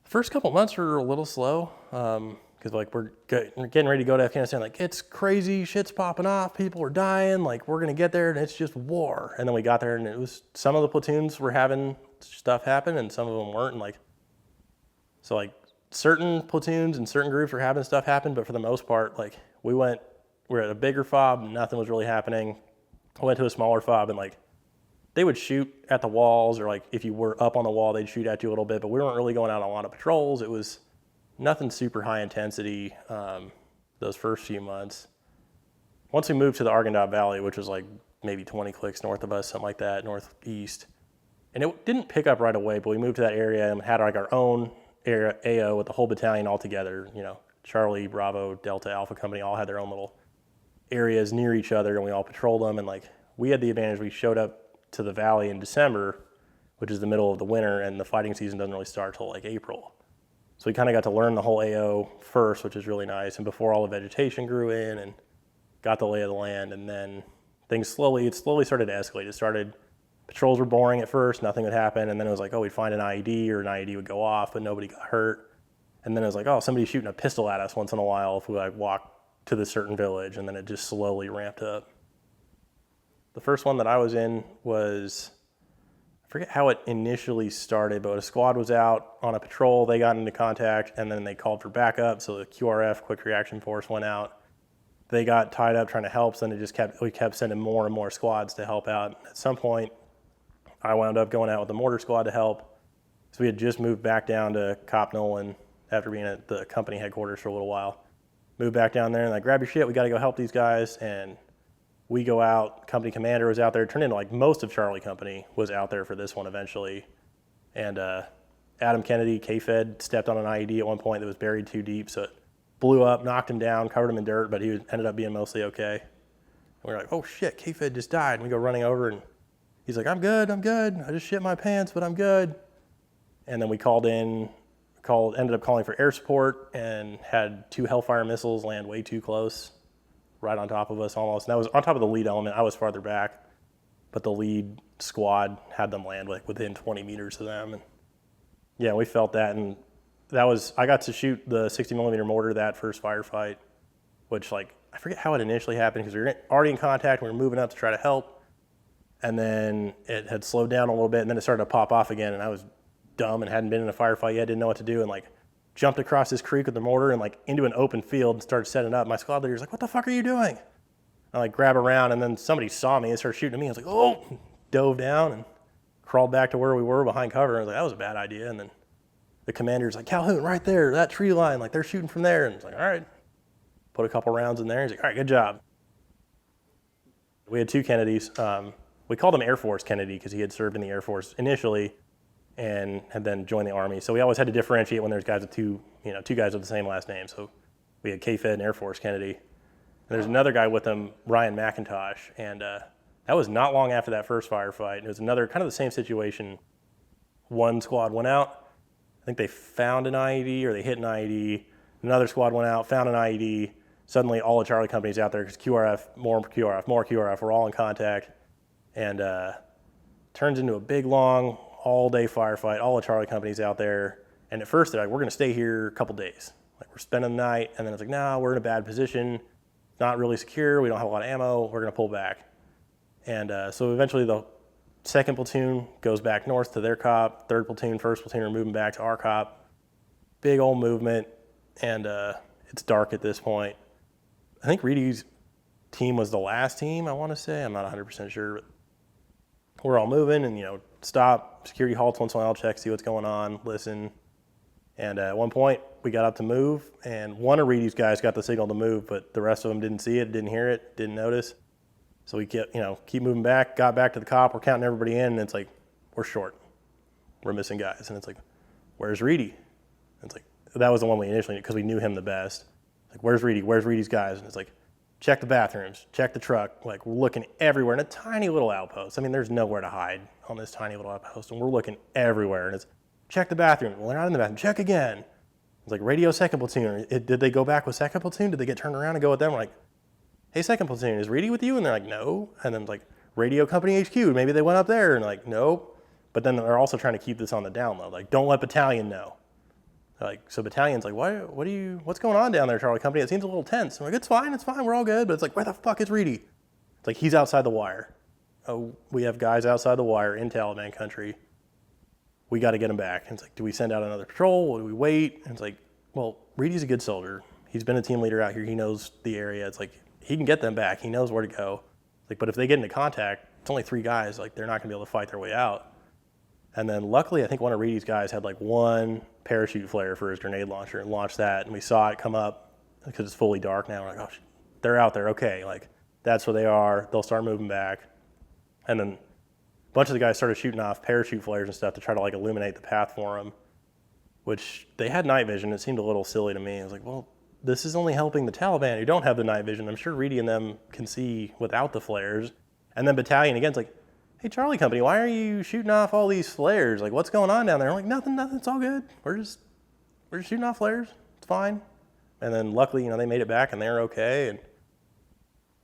First couple months were a little slow because like we're getting ready to go to Afghanistan. Like it's crazy, shit's popping off, people are dying. Like we're gonna get there and it's just war. And then we got there and it was some of the platoons were having stuff happen and some of them weren't. And like so like certain platoons and certain groups were having stuff happen, but for the most part, like we're at a bigger fob, nothing was really happening. I went to a smaller fob and like they would shoot at the walls, or like if you were up on the wall, they'd shoot at you a little bit, but we weren't really going out on a lot of patrols. It was nothing super high intensity those first few months. Once we moved to the Arghandab Valley, which was like maybe 20 clicks north of us, something like that, northeast, and it didn't pick up right away, but we moved to that area and had like our own area, AO with the whole battalion all together. You know, Charlie, Bravo, Delta, Alpha Company all had their own little areas near each other, and we all patrolled them. And like we had the advantage, we showed up to the valley in December, which is the middle of the winter, and the fighting season doesn't really start till like April. So we kind of got to learn the whole AO first, which is really nice, and before all the vegetation grew in and got the lay of the land. And then it slowly started to escalate. Patrols were boring at first, nothing would happen, and then it was like, oh, we'd find an IED, or an IED would go off, but nobody got hurt. And then it was like, oh, somebody's shooting a pistol at us once in a while if we like walk to this certain village, and then it just slowly ramped up. The first one that I was in was, I forget how it initially started, but a squad was out on a patrol, they got into contact, and then they called for backup, so the QRF, Quick Reaction Force, went out. They got tied up trying to help, so then we kept sending more and more squads to help out. At some point, I wound up going out with the mortar squad to help. So we had just moved back down to Cop Nolan after being at the company headquarters for a little while. Moved back down there and like, grab your shit, we gotta go help these guys. And we go out, company commander was out there. It turned into like most of Charlie Company was out there for this one eventually. And Adam Kennedy, K-Fed, stepped on an IED at one point that was buried too deep, so it blew up, knocked him down, covered him in dirt, but he ended up being mostly okay. And we were like, oh shit, K-Fed just died. And we go running over and he's like, I'm good. I just shit my pants, but I'm good. And then we ended up calling for air support and had 2 Hellfire missiles land way too close, right on top of us almost. And that was on top of the lead element. I was farther back, but the lead squad had them land like within 20 meters of them. And yeah, we felt that. And I got to shoot the 60 millimeter mortar that first firefight, which like, I forget how it initially happened because we were already in contact. We were moving up to try to help. And then it had slowed down a little bit, and then it started to pop off again. And I was dumb and hadn't been in a firefight yet, didn't know what to do, and like jumped across this creek with the mortar and like into an open field and started setting up. My squad leader's like, what the fuck are you doing? I like grab around, and then somebody saw me and started shooting at me. I was like, oh, dove down and crawled back to where we were behind cover. I was like, that was a bad idea. And then the commander's like, Calhoun, right there, that tree line, like they're shooting from there. And it's like, all right, put a couple rounds in there. He's like, all right, good job. We had 2 Kennedys. We called him Air Force Kennedy because he had served in the Air Force initially and had then joined the Army. So we always had to differentiate when there's guys with two guys with the same last name. So we had K-Fed and Air Force Kennedy. And there's another guy with him, Ryan McIntosh. And that was not long after that first firefight. It was another kind of the same situation. One squad went out. I think they found an IED or they hit an IED. Another squad went out, found an IED. Suddenly all the Charlie companies out there because more QRF, we're all in contact. And turns into a big, long, all-day firefight, all the Charlie companies out there. And at first they're like, we're gonna stay here a couple days. Like we're spending the night, and then it's like, nah, we're in a bad position, not really secure, we don't have a lot of ammo, we're gonna pull back. And so eventually the 2nd platoon goes back north to their cop, 3rd platoon, 1st platoon are moving back to our cop. Big old movement, and it's dark at this point. I think Reedy's team was the last team, I wanna say, I'm not 100% sure, but we're all moving and, stop, security halts once in a while, check, see what's going on, listen. And at one point, we got up to move, and one of Reedy's guys got the signal to move, but the rest of them didn't see it, didn't hear it, didn't notice. So we kept moving back, got back to the cop, we're counting everybody in, and it's like, we're short. We're missing guys. And it's like, where's Reedy? And it's like, that was the one we initially, because we knew him the best. Like, where's Reedy? Where's Reedy's guys? And it's like, check the bathrooms, check the truck. Like, we're looking everywhere in a tiny little outpost. I mean, there's nowhere to hide on this tiny little outpost, and we're looking everywhere. And it's, check the bathroom. Well, they're not in the bathroom. Check again. It's like, radio 2nd platoon. Did they go back with 2nd platoon? Did they get turned around and go with them? We're like, hey, 2nd platoon, is Reedy with you? And they're like, no. And then like, radio company HQ, maybe they went up there. And like, nope. But then they're also trying to keep this on the down low. Like, don't let battalion know. Like, so Battalion's like, what's going on down there, Charlie Company? It seems a little tense. I'm like, it's fine, we're all good. But it's like, where the fuck is Reedy? It's like, he's outside the wire. Oh, we have guys outside the wire in Taliban country. We got to get him back. And it's like, do we send out another patrol? Do we wait? And it's like, well, Reedy's a good soldier. He's been a team leader out here. He knows the area. It's like, he can get them back. He knows where to go. Like, but if they get into contact, it's only 3 guys. Like, they're not going to be able to fight their way out. And then luckily, I think one of Reedy's guys had like one parachute flare for his grenade launcher and launched that. And we saw it come up because it's fully dark now. We're like, oh, they're out there. Okay, like that's where they are. They'll start moving back. And then a bunch of the guys started shooting off parachute flares and stuff to try to like illuminate the path for them, which they had night vision. It seemed a little silly to me. I was like, well, this is only helping the Taliban who don't have the night vision. I'm sure Reedy and them can see without the flares. And then Battalion again, it's like, hey, Charlie Company, why are you shooting off all these flares? Like, what's going on down there? I'm like, nothing, it's all good. We're just shooting off flares. It's fine. And then luckily, they made it back and they're okay. And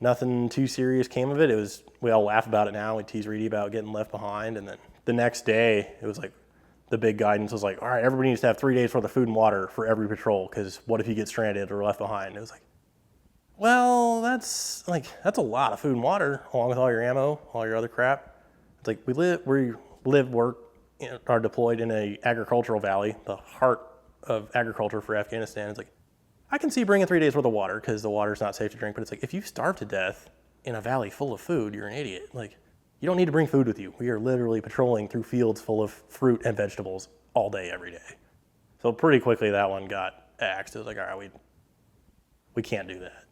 nothing too serious came of it. We all laugh about it now. We tease Reedy about getting left behind. And then the next day, it was like, the big guidance was like, all right, everybody needs to have 3 days worth of food and water for every patrol, because what if you get stranded or left behind? And it was like, well, that's a lot of food and water, along with all your ammo, all your other crap. It's like we live, work, are deployed in a agricultural valley, the heart of agriculture for Afghanistan. It's like, I can see bringing 3 days worth of water because the water's not safe to drink, but it's like, if you starve to death in a valley full of food, you're an idiot. Like, you don't need to bring food with you. We are literally patrolling through fields full of fruit and vegetables all day, every day. So pretty quickly that one got axed. It was like, all right, we can't do that.